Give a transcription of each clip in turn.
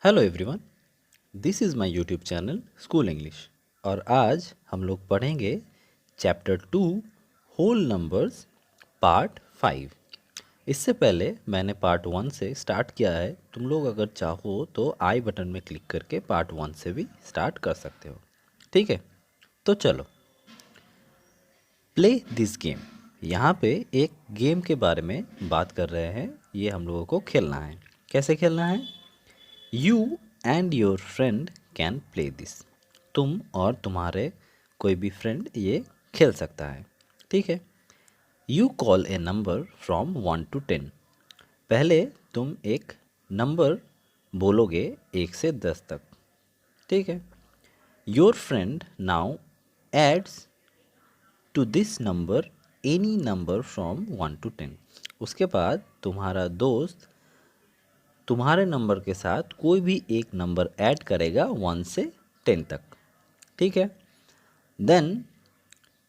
Hello everyone, this is my YouTube channel school English. और आज हम लोग पढ़ेंगे चैप्टर 2 होल नंबर्स पार्ट 5। इससे पहले मैंने पार्ट 1 से स्टार्ट किया है। तुम लोग अगर चाहो तो आई बटन में क्लिक करके पार्ट 1 से भी स्टार्ट कर सकते हो। ठीक है, तो चलो प्ले दिस गेम। यहाँ पे एक गेम के बारे में बात कर रहे हैं। ये हम लोगों को खेलना है। कैसे खेलना है? You and your friend can play this. तुम और तुम्हारे कोई भी फ्रेंड ये खेल सकता है। ठीक है। You call A number from 1 to 10। पहले तुम एक नंबर बोलोगे 1 से 10 तक। ठीक है। Your friend now adds to this number any number from 1 to 10। उसके बाद तुम्हारा दोस्त तुम्हारे नंबर के साथ कोई भी एक नंबर ऐड करेगा 1 से 10 तक। ठीक है। Then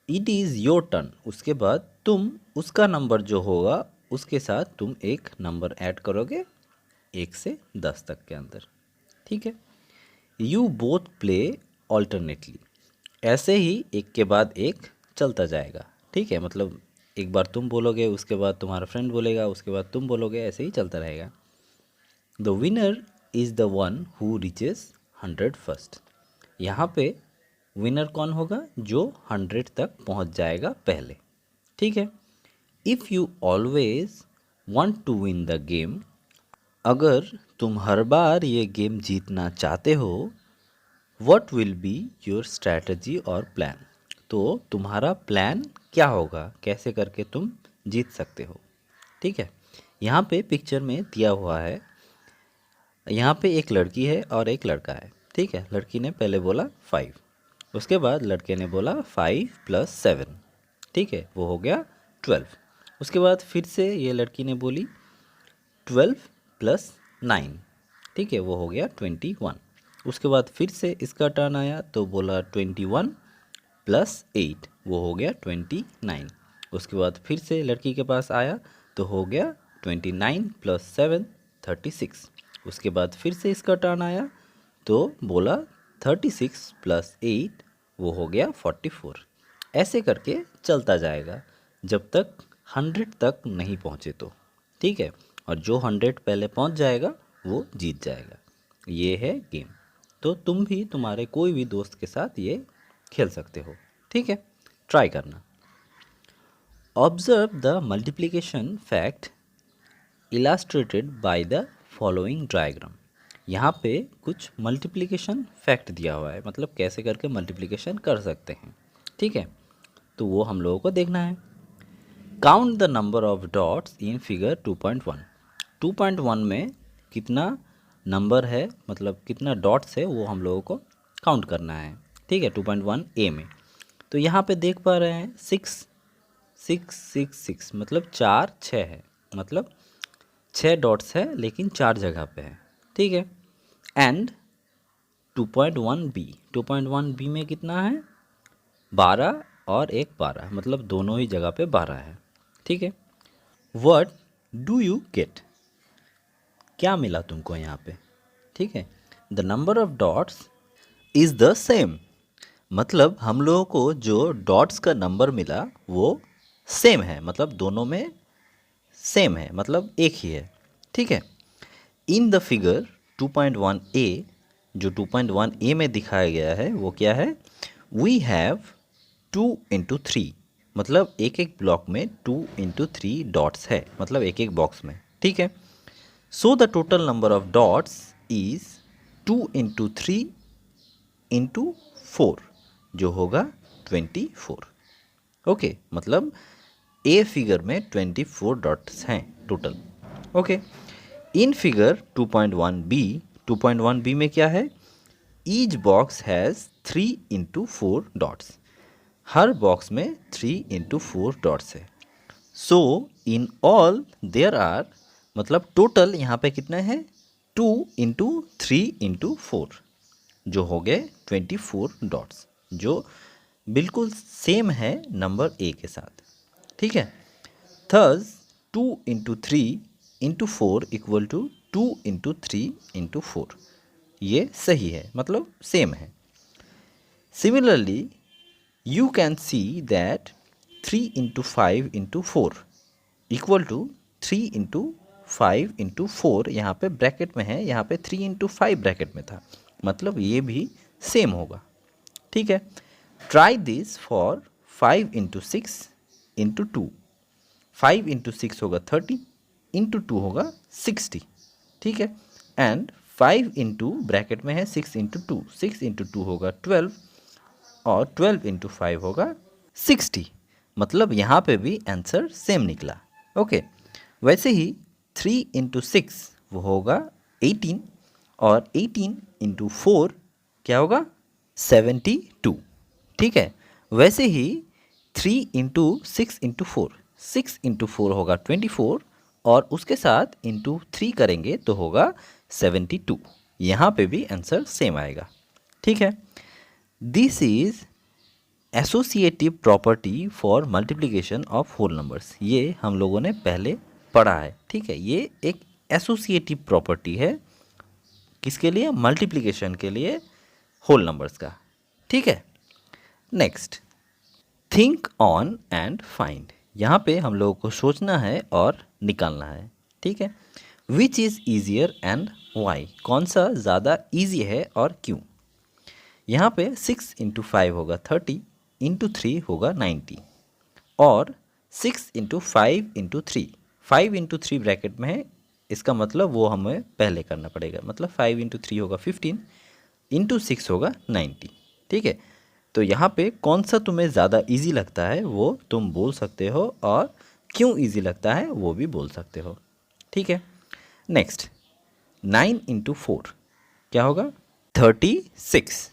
it is your turn. उसके बाद तुम उसका नंबर जो होगा उसके साथ तुम एक नंबर ऐड करोगे 1 से 10 तक के अंदर। ठीक है। You both play alternately. ऐसे ही एक के बाद एक चलता जाएगा। ठीक है, मतलब एक बार तुम बोलोगे, उसके बाद तुम्हारा फ्रेंड बोलेगा, उसके बाद तुम बोलोगे, ऐसे ही चलता रहेगा। The winner is the one who reaches 100 first. यहाँ पे विनर कौन होगा? जो 100 तक पहुँच जाएगा पहले। ठीक है। If you always want to win the game. अगर तुम हर बार ये गेम जीतना चाहते हो, what will be your strategy और प्लान। तो तुम्हारा प्लान क्या होगा? कैसे करके तुम जीत सकते हो? ठीक है। यहाँ पे पिक्चर में दिया हुआ है। यहाँ पे एक लड़की है और एक लड़का है। ठीक है। लड़की ने पहले बोला 5, उसके बाद लड़के ने बोला 5 + 7। ठीक है, वो हो गया 12। उसके बाद फिर से ये लड़की ने बोली 12 + 9। ठीक है, वो हो गया 21। उसके बाद फिर से इसका टर्न आया तो बोला 21 + 8, वो हो गया 29। उसके बाद फिर से लड़की के पास आया तो हो गया 29 + 7 36। उसके बाद फिर से इसका टर्न आया तो बोला 36 + 8, वो हो गया 44। ऐसे करके चलता जाएगा जब तक 100 तक नहीं पहुँचे तो। ठीक है, और जो 100 पहले पहुँच जाएगा वो जीत जाएगा। ये है गेम। तो तुम भी तुम्हारे कोई भी दोस्त के साथ ये खेल सकते हो। ठीक है, ट्राई करना। Observe the multiplication fact illustrated by the following diagram. यहाँ पे कुछ मल्टीप्लिकेशन फैक्ट दिया हुआ है, मतलब कैसे करके मल्टीप्लिकेशन कर सकते हैं। ठीक है, तो वो हम लोगों को देखना है। Count the number of dots in figure 2.1। 2.1 में कितना नंबर है, मतलब कितना डॉट्स है, वो हम लोगों को काउंट करना है। ठीक है, 2.1 ए में तो यहाँ पे देख पा रहे हैं 6 6 6 6, मतलब 4 6 है, मतलब 6 डॉट्स है लेकिन 4 जगह पे है। ठीक है। एंड 2.1 बी में कितना है? 12 और एक 12, मतलब दोनों ही जगह पे 12 है। ठीक है। What do you get? क्या मिला तुमको यहाँ पे? ठीक है, the number of dots is the same. मतलब हम लोगों को जो डॉट्स का नंबर मिला वो सेम है, मतलब दोनों में सेम है, मतलब एक ही है। ठीक है। इन द फिगर 2.1 ए, जो 2.1 ए में दिखाया गया है वो क्या है? वी हैव 2 × 3, मतलब एक एक ब्लॉक में 2 × 3 डॉट्स है, मतलब एक एक बॉक्स में। ठीक है। So the total number of dots is 2 × 3 × 4, जो होगा 24। ओके, मतलब ए फिगर में 24 डॉट्स हैं total. Okay. In figure 2.1 B में क्या है? Each box has 3 × 4 dots. हर बॉक्स में 3 × 4 डॉट्स है। So in all there are, मतलब टोटल यहाँ पे कितने हैं? 2 × 3 × 4, जो हो गए 24 डॉट्स, जो बिल्कुल सेम है नंबर ए के साथ। ठीक है। थर्स 2 × 3 × 4 = 2 × 3 × 4, ये सही है, मतलब सेम है। Similarly you can see that 3 into 5 into 4 equal to 3 into 5 into 4, यहाँ पे ब्रैकेट में है, यहाँ पे 3 इंटू 5 ब्रैकेट में था, मतलब ये भी सेम होगा। ठीक है, try this for 5 into 6 into 2। 5 into 6 होगा 30, इंटू 2 होगा 60। ठीक है, एंड 5 इंटू ब्रैकेट में है 6 इंटू 2, 6 इंटू 2 होगा 12 और 12 इंटू 5 होगा 60, मतलब यहाँ पे भी आंसर सेम निकला। ओके, वैसे ही 3 इंटू 6 वो होगा 18 और 18 इंटू 4 क्या होगा 72। ठीक है, वैसे ही 3 इंटू 6 इंटू 4, 6 इंटू 4 होगा 24 और उसके साथ इंटू 3 करेंगे तो होगा 72। यहाँ पे भी आंसर सेम आएगा। ठीक है, this is associative property for multiplication of whole numbers, ये हम लोगों ने पहले पढ़ा है। ठीक है, ये एक एसोसिएटिव प्रॉपर्टी है, किसके लिए, मल्टीप्लिकेशन के लिए होल नंबर्स का। ठीक है, next, think on and find, यहाँ पे हम लोगों को सोचना है और निकालना है। ठीक है, which is easier and why, कौन सा ज़्यादा ईजी है और क्यों। यहाँ पे 6 इंटू 5 होगा 30, इंटू 3 होगा 90 और 6 इंटू 5 इंटू 3, 5 इंटू 3 ब्रैकेट में है, इसका मतलब वो हमें पहले करना पड़ेगा, मतलब 5 इंटू 3 होगा 15, इंटू 6 होगा 90। ठीक है, तो यहाँ पे कौन सा तुम्हें ज़्यादा इजी लगता है वो तुम बोल सकते हो और क्यों इजी लगता है वो भी बोल सकते हो। ठीक है, नेक्स्ट, 9 इंटू 4 क्या होगा 36।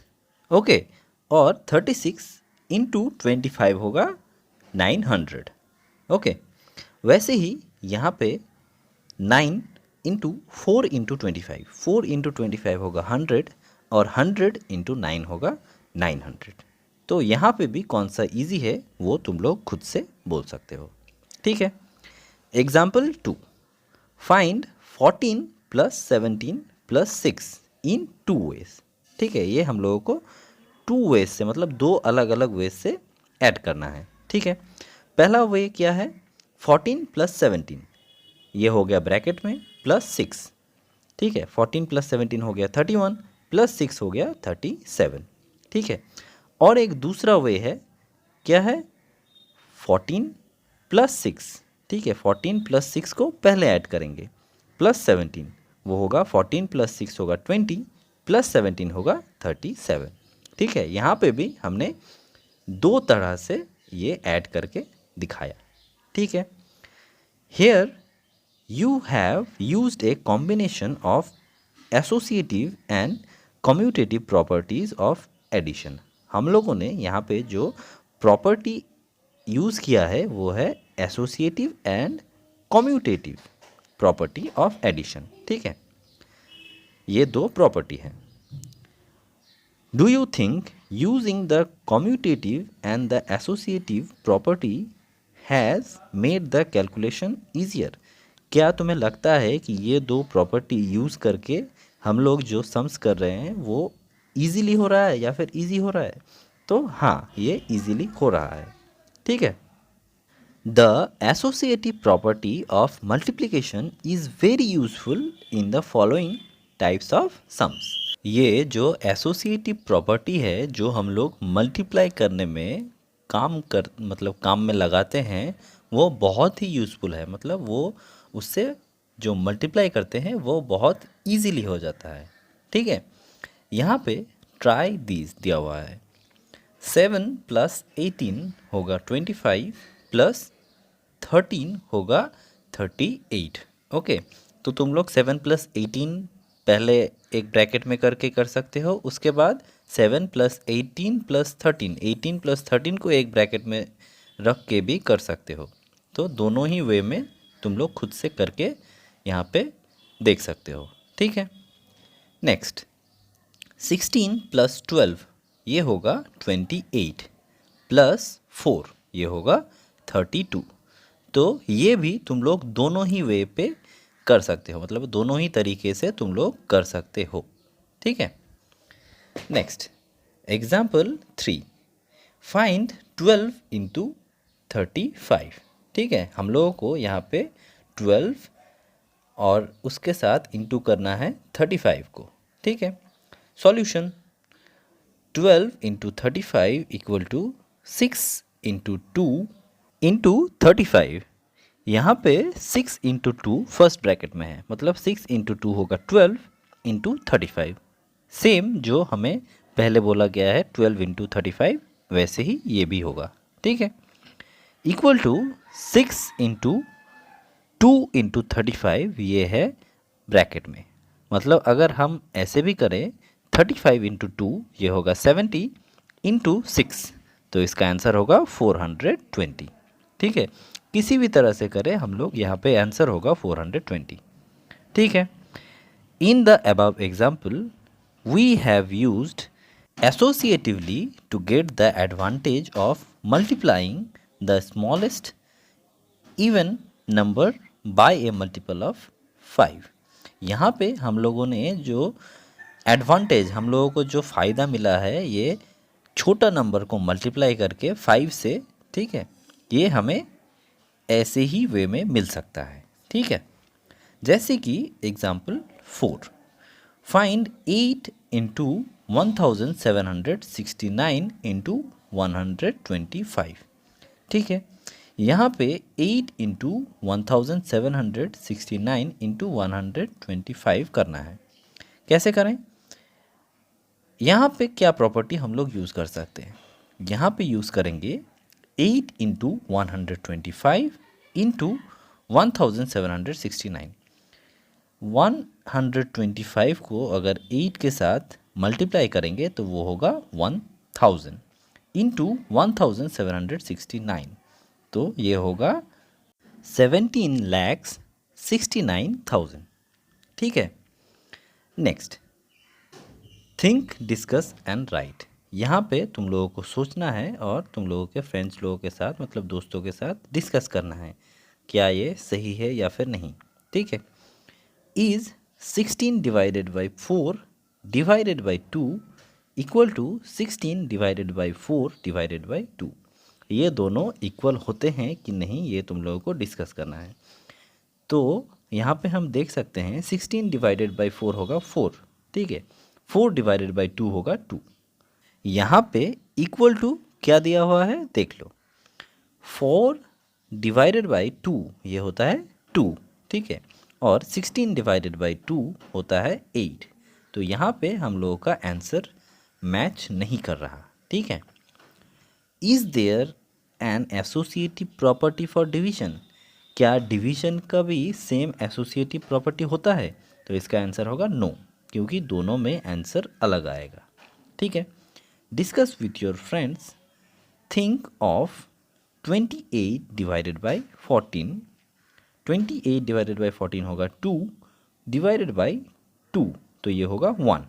ओके, और 36 इंटू 25 होगा 900। ओके, वैसे ही यहाँ पे 9 इंटू 4 इंटू 25, 4 इंटू 25 होगा 100 और 100 इंटू 9 होगा 900। तो यहाँ पे भी कौन सा इजी है वो तुम लोग खुद से बोल सकते हो। ठीक है, एग्जाम्पल 2, फाइंड 14 प्लस 17 प्लस 6 इन 2 वेज। ठीक है, ये हम लोगों को 2 वेज से, मतलब 2 अलग अलग वेज से ऐड करना है। ठीक है, पहला वे क्या है, 14 प्लस 17, ये हो गया ब्रैकेट में प्लस 6। ठीक है, 14 प्लस 17 हो गया 31, प्लस 6 हो गया 37। ठीक है, और एक दूसरा वे है, क्या है, 14 प्लस 6। ठीक है, 14 प्लस 6 को पहले ऐड करेंगे, प्लस 17, वो होगा 14 प्लस 6 होगा 20, प्लस 17 होगा 37। ठीक है, यहाँ पे भी हमने 2 तरह से ये ऐड करके दिखाया। ठीक है, here you have used a combination of associative and commutative properties of addition. हम लोगों ने यहाँ पे जो प्रॉपर्टी यूज़ किया है वो है associative and commutative property of addition. ठीक है, ये 2 प्रॉपर्टी हैं। Do you think using the commutative and the associative property has made the calculation easier, क्या तुम्हें लगता है कि ये 2 प्रॉपर्टी यूज़ करके हम लोग जो सम्स कर रहे हैं वो ईजीली हो रहा है या फिर ईजी हो रहा है। तो हाँ, ये ईजीली हो रहा है। ठीक है, the associative property of multiplication is very useful in the following types of sums. ये जो एसोसिएटिव प्रॉपर्टी है जो हम लोग मल्टीप्लाई करने में काम में लगाते हैं वो बहुत ही यूज़फुल है, मतलब वो उससे जो मल्टीप्लाई करते हैं वो बहुत इजीली हो जाता है। ठीक है, यहाँ पे ट्राई दिस दिया हुआ है, 7 प्लस 18 होगा 25 प्लस 13 होगा 38। ओके, तो तुम लोग 7 प्लस 18 पहले एक ब्रैकेट में करके कर सकते हो, उसके बाद 7 प्लस 18 प्लस 13, 18 प्लस 13 को एक ब्रैकेट में रख के भी कर सकते हो। तो दोनों ही वे में तुम लोग खुद से करके यहाँ पे देख सकते हो। ठीक है, नेक्स्ट, 16 प्लस 12 ये होगा 28 प्लस 4 ये होगा 32। तो ये भी तुम लोग दोनों ही वे पे कर सकते हो, मतलब दोनों ही तरीके से तुम लोग कर सकते हो। ठीक है। Next example 3, find 12 into 35। ठीक है, हम लोगों को यहाँ पे 12 और उसके साथ इंटू करना है 35 को। ठीक है, solution 12 into 35 equal to 6 into 2 into 35। यहाँ पे 6 इंटू 2 फर्स्ट ब्रैकेट में है, मतलब 6 इंटू 2 होगा 12 इंटू 35। सेम जो हमें पहले बोला गया है 12 इंटू 35, वैसे ही ये भी होगा। ठीक है, इक्वल टू 6 इंटू 2 इंटू 35, ये है ब्रैकेट में। मतलब अगर हम ऐसे भी करें 35 इंटू 2, ये होगा 70 इंटू 6, तो इसका आंसर होगा 420। ठीक है, किसी भी तरह से करें हम लोग, यहाँ पे आंसर होगा 420। ठीक है, in the above example we have used associatively to get the advantage of multiplying the smallest even number by a multiple of 5। यहाँ पे हम लोगों ने जो एडवांटेज, हम लोगों को जो फ़ायदा मिला है, ये छोटा नंबर को मल्टीप्लाई करके 5 से। ठीक है, ये हमें ऐसे ही वे में मिल सकता है। ठीक है, जैसे कि एग्जाम्पल 4, फाइंड 8 इंटू 1769 इंटू 125। ठीक है, यहाँ पे 8 इंटू 1769 इंटू 125 करना है। कैसे करें? यहाँ पे क्या प्रॉपर्टी हम लोग यूज़ कर सकते हैं? यहाँ पे यूज़ करेंगे 8 इंटू 125 इंटू 1769। 125 को अगर 8 के साथ मल्टीप्लाई करेंगे तो वो होगा 1000 इंटू 1769, तो ये होगा 17,69,000। ठीक है, next think, discuss and right. यहाँ पे तुम लोगों को सोचना है और तुम लोगों के फ्रेंड्स लोगों के साथ, मतलब दोस्तों के साथ डिस्कस करना है क्या ये सही है या फिर नहीं। ठीक है, is 16 divided by 4 divided by 2 equal to 16 divided by 4 divided by 2। ये दोनों इक्वल होते हैं कि नहीं, ये तुम लोगों को डिस्कस करना है। तो यहाँ पे हम देख सकते हैं 16 डिवाइडेड बाई 4 होगा 4। ठीक है, 4 डिवाइडेड बाई 2 होगा 2। यहाँ पे इक्वल टू क्या दिया हुआ है देख लो, 4 डिवाइडेड बाई 2 ये होता है 2। ठीक है, और 16 डिवाइडेड बाई 2 होता है 8। तो यहाँ पे हम लोगों का आंसर मैच नहीं कर रहा। ठीक है, is there an associative property for division? क्या डिवीजन का भी सेम एसोसिएटिव प्रॉपर्टी होता है? तो इसका आंसर होगा नो, क्योंकि दोनों में आंसर अलग आएगा। ठीक है, discuss with your friends, think of 28 divided by 14। 28 divided by 14 होगा 2 डिवाइडेड बाई 2, तो ये होगा 1।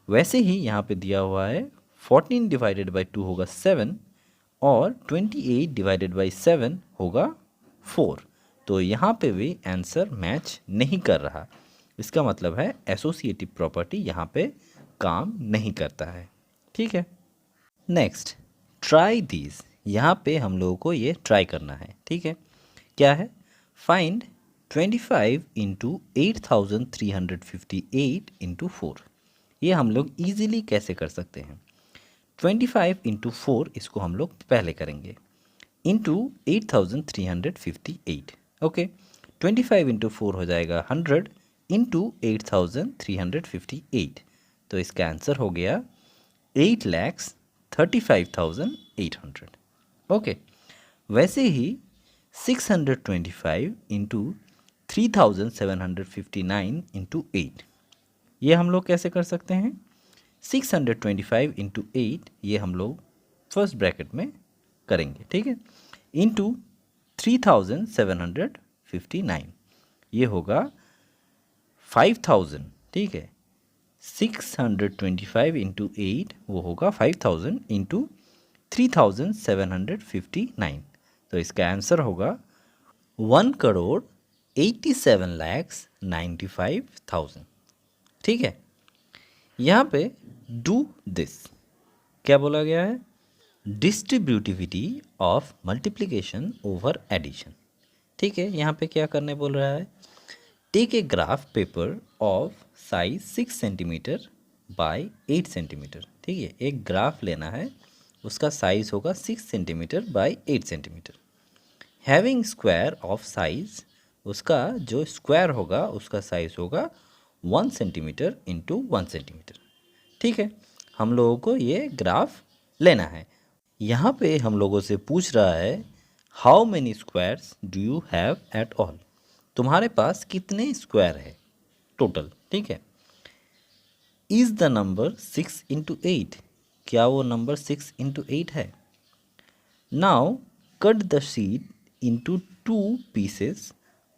वैसे ही यहाँ पे दिया हुआ है 14 डिवाइडेड बाई 2 होगा 7 और 28 डिवाइडेड बाई 7 होगा 4। तो यहाँ पे भी आंसर मैच नहीं कर रहा। इसका मतलब है एसोसिएटिव प्रॉपर्टी यहाँ पे काम नहीं करता है। ठीक है, नेक्स्ट ट्राई दिस। यहाँ पे हम लोगों को ये ट्राई करना है। ठीक है, क्या है? Find 25 into 8358 into 4। ये हम लोग ईजिली कैसे कर सकते हैं? 25 इंटू 4 इसको हम लोग पहले करेंगे, इंटू 8358। ओके, 25 इंटू 4 हो जाएगा 100 इंटू 8358, तो इसका आंसर हो गया 8,35,800। ओके, वैसे ही 625 इंटू 3,759 इंटू 8, ये हम लोग कैसे कर सकते हैं? 625 इंटू 8 ये हम लोग फर्स्ट ब्रैकेट में करेंगे। ठीक है, इंटू 3,759 ये होगा 5,000। ठीक है, 625 इंटू 8 वो होगा 5,000 इंटू 3,759, तो इसका आंसर होगा 1,87,95,000। ठीक है, यहाँ पे डू दिस क्या बोला गया है? Distributivity of multiplication over addition. ठीक है, यहाँ पे क्या करने बोल रहा है? Take a graph paper of size 6 centimetre by 8 centimetre. ठीक है, एक ग्राफ लेना है, उसका साइज होगा 6 centimetre by 8 centimetre. Having square of size, उसका जो स्क्वायर होगा उसका साइज होगा 1 सेंटीमीटर इंटू 1 सेंटीमीटर। ठीक है, हम लोगों को ये ग्राफ लेना है। यहाँ पे हम लोगों से पूछ रहा है how many squares do you have at all, तुम्हारे पास कितने स्क्वायर है टोटल। ठीक है, इज़ द नंबर 6 इंटू 8, क्या वो नंबर 6 इंटू 8 है? Now cut the sheet into 2 pieces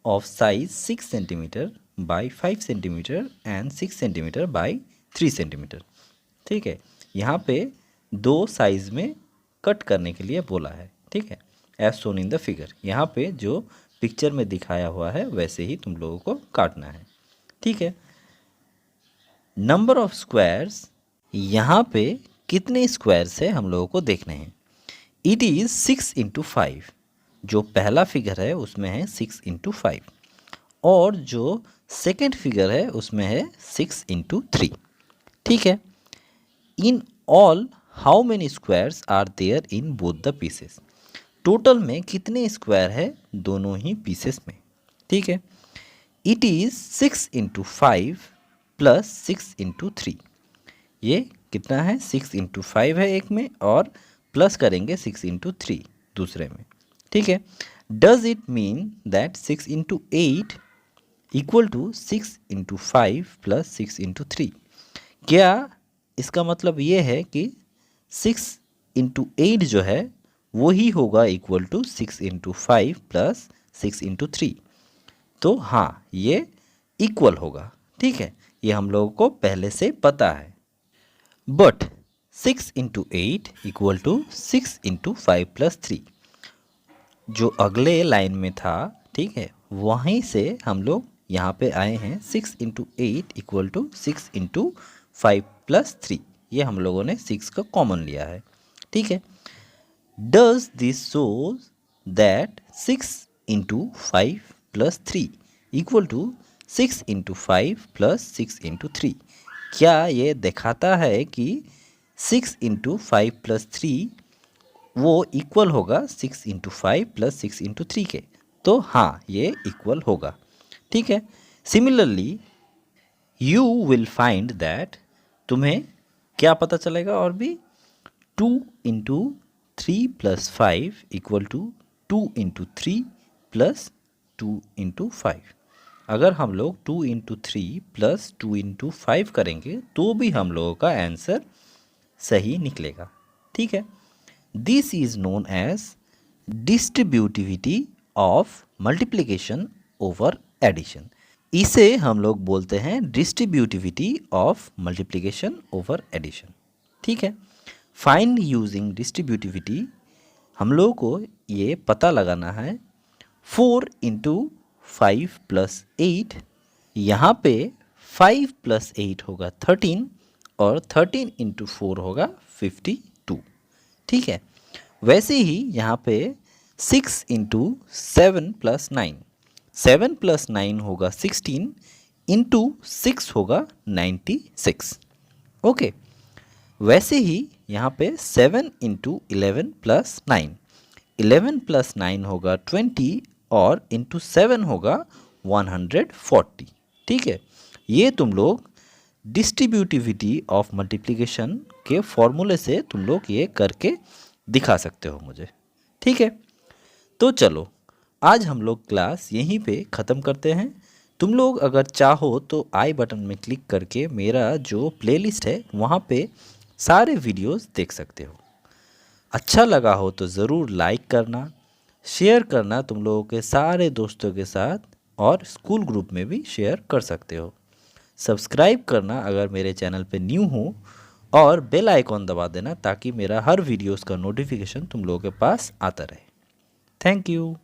of size 6 centimetre by 5 centimetre and 6 centimetre by 3 centimetre. ठीक है, यहाँ पे दो साइज में कट करने के लिए बोला है। ठीक है, as shown in the figure, यहाँ पे जो पिक्चर में दिखाया हुआ है वैसे ही तुम लोगों को काटना है। ठीक है, नंबर ऑफ स्क्वायर्स, यहाँ पे कितने स्क्वायर्स है हम लोगों को देखने हैं। इट इज़ 6 इंटू 5, जो पहला फिगर है उसमें है 6 इंटू 5 और जो सेकेंड फिगर है उसमें है 6 इंटू 3। ठीक है, in all how many squares are there in both the pieces, total में कितने स्क्वायर है दोनों ही पीसेस में। ठीक है, it is 6 into 5 plus 6 into 3, ये कितना है? 6 इंटू 5 है एक में और प्लस करेंगे 6 इंटू 3 दूसरे में। ठीक है, does it mean that 6 into 8 equal to 6 into 5 plus 6 into 3, क्या इसका मतलब ये है कि 6 इंटू 8 जो है वो ही होगा equal to 6 into 5 plus 6 into 3? तो हाँ, ये इक्वल होगा। ठीक है, ये हम लोगों को पहले से पता है। But 6 into 8 equal to 6 into 5 plus 3, जो अगले लाइन में था, ठीक है, वहीं से हम लोग यहाँ पे आए हैं 6 into 8 equal to 6 into 5 plus 3, ये हम लोगों ने 6 का कॉमन लिया है। ठीक है, does this shows that 6 into 5 plus 3 equal to 6 into 5 plus 6 into 3, क्या ये दिखाता है कि 6 इंटू 5 प्लस 3 वो इक्वल होगा 6 इंटू 5 प्लस 6 इंटू 3 के? तो हाँ, ये इक्वल होगा। ठीक है, similarly you will find that, तुम्हें क्या पता चलेगा और भी? 2 into 3 plus 5 equal to 2 into 3 plus 2 into 5। अगर हम लोग 2 इंटू 3 प्लस 2 इंटू 5 करेंगे तो भी हम लोगों का आंसर सही निकलेगा। ठीक है, this is known as distributivity of multiplication over addition. इसे हम लोग बोलते हैं distributivity of multiplication over addition. ठीक है, फाइंड यूजिंग डिस्ट्रीब्यूटिविटी, हम लोगों को ये पता लगाना है 4 इंटू 5 प्लस 8, यहाँ पे 5 प्लस 8 होगा 13 और 13 इंटू 4 होगा 52। ठीक है, वैसे ही यहाँ पे 6 इंटू 7 प्लस 9, 7 प्लस 9 होगा 16 इंटू 6 होगा 96। ओके, वैसे ही यहाँ पे 7 इंटू 11 प्लस 9, 11 प्लस 9 होगा 20 और इंटू 7 होगा 140। ठीक है, ये तुम लोग डिस्ट्रीब्यूटिविटी ऑफ मल्टीप्लिकेशन के फॉर्मूले से तुम लोग ये करके दिखा सकते हो मुझे। ठीक है, तो चलो आज हम लोग क्लास यहीं पे ख़त्म करते हैं। तुम लोग अगर चाहो तो आई बटन में क्लिक करके मेरा जो प्लेलिस्ट है वहाँ पे सारे वीडियोस देख सकते हो। अच्छा लगा हो तो ज़रूर लाइक करना, शेयर करना तुम लोगों के सारे दोस्तों के साथ, और स्कूल ग्रुप में भी शेयर कर सकते हो। सब्सक्राइब करना अगर मेरे चैनल पे न्यू हो, और बेल आइकॉन दबा देना ताकि मेरा हर वीडियोस का नोटिफिकेशन तुम लोगों के पास आता रहे। Thank you.